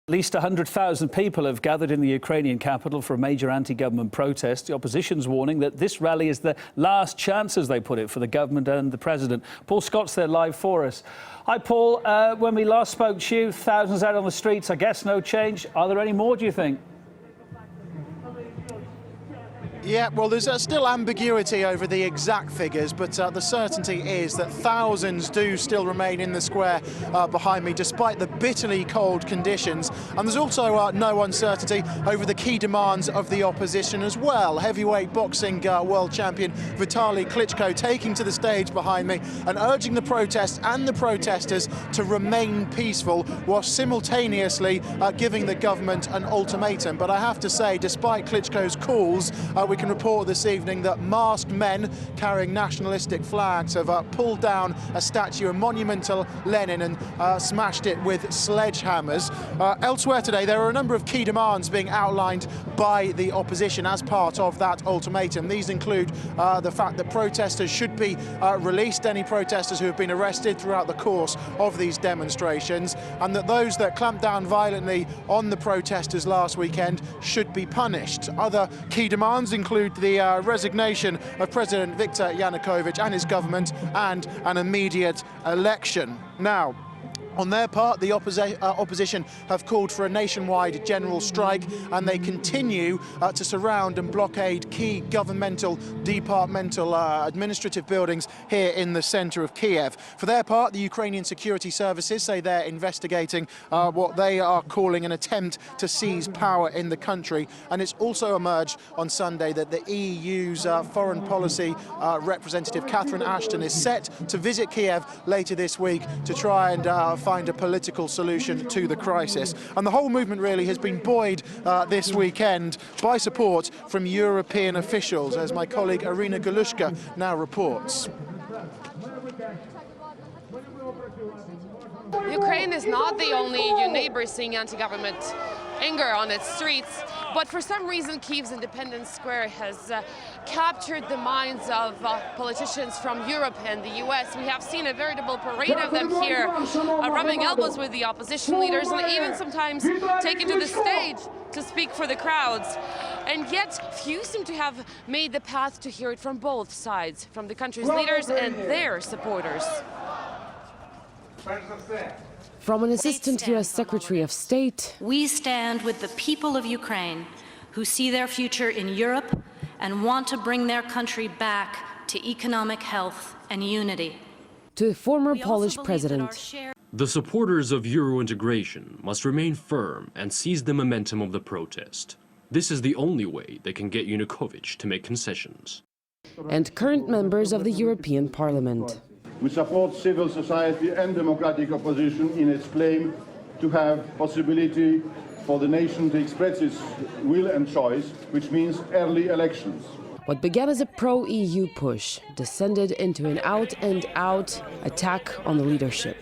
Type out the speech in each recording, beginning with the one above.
At least 100,000 people have gathered in the Ukrainian capital for a major anti-government protest. The opposition's warning that this rally is the last chance, as they put it, for the government and the president. Paul Scott's there live for us. Hi, Paul. When we last spoke to you, thousands out on the streets. I guess no change. Are there any more, do you think? Yeah, well, there's still ambiguity over the exact figures, but the certainty is that thousands do still remain in the square behind me, despite the bitterly cold conditions. And there's also no uncertainty over the key demands of the opposition as well. Heavyweight boxing world champion Vitaly Klitschko taking to the stage behind me and urging the protests and the protesters to remain peaceful, while simultaneously giving the government an ultimatum. But I have to say, despite Klitschko's calls, we can report this evening that masked men carrying nationalistic flags have pulled down a statue, a monument to Lenin, and smashed it with sledgehammers. Elsewhere today, there are a number of key demands being outlined by the opposition as part of that ultimatum. These include the fact that protesters should be released, any protesters who have been arrested throughout the course of these demonstrations, and that those that clamped down violently on the protesters last weekend should be punished. Other key demands include the resignation of President Viktor Yanukovych and his government and an immediate election. Now, on their part, the opposition have called for a nationwide general strike, and they continue to surround and blockade key governmental, departmental, administrative buildings here in the centre of Kiev. For their part, the Ukrainian security services say they're investigating what they are calling an attempt to seize power in the country. And it's also emerged on Sunday that the EU's foreign policy representative Catherine Ashton is set to visit Kiev later this week to try and find a political solution to the crisis. And the whole movement really has been buoyed this weekend by support from European officials, as my colleague Irina Galushka now reports. Ukraine is not the only EU neighbor seeing anti-government anger on its streets, but for some reason Kiev's Independence Square has captured the minds of politicians from Europe and the US. We have seen a veritable parade of them here, rubbing elbows with the opposition leaders and even sometimes taken to the stage to speak for the crowds. And yet few seem to have made the path to hear it from both sides, from the country's leaders and their supporters. From an assistant US Secretary of State, we stand with the people of Ukraine who see their future in Europe and want to bring their country back to economic health and unity. To former Polish president. The supporters of Euro integration must remain firm and seize the momentum of the protest. This is the only way they can get Yanukovych to make concessions. And current members of the European Parliament. We support civil society and democratic opposition in its claim to have possibility for the nation to express its will and choice, which means early elections. What began as a pro-EU push descended into an out-and-out attack on the leadership.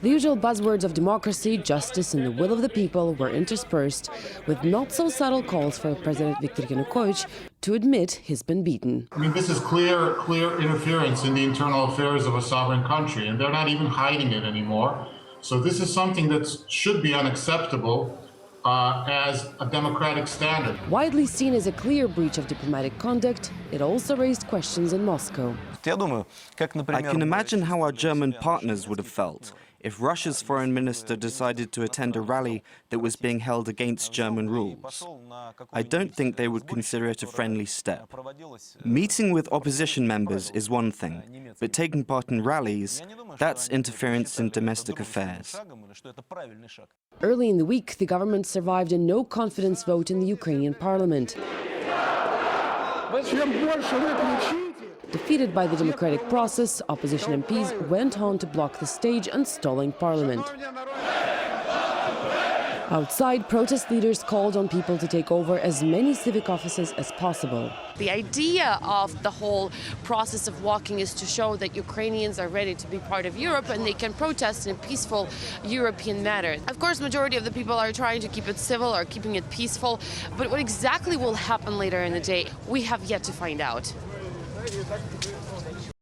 The usual buzzwords of democracy, justice and the will of the people were interspersed with not-so-subtle calls for President Viktor Yanukovych to admit he's been beaten. I mean, this is clear interference in the internal affairs of a sovereign country, and they're not even hiding it anymore. So this is something that should be unacceptable as a democratic standard. Widely seen as a clear breach of diplomatic conduct, it also raised questions in Moscow. I can imagine how our German partners would have felt if Russia's foreign minister decided to attend a rally that was being held against German rules. I don't think they would consider it a friendly step. Meeting with opposition members is one thing, but taking part in rallies, that's interference in domestic affairs. Early in the week, the government survived a no-confidence vote in the Ukrainian parliament. Defeated by the democratic process, opposition MPs went on to block the stage and stalling parliament. Outside, protest leaders called on people to take over as many civic offices as possible. The idea of the whole process of walking is to show that Ukrainians are ready to be part of Europe and they can protest in a peaceful European manner. Of course, majority of the people are trying to keep it civil or keeping it peaceful, but what exactly will happen later in the day, we have yet to find out.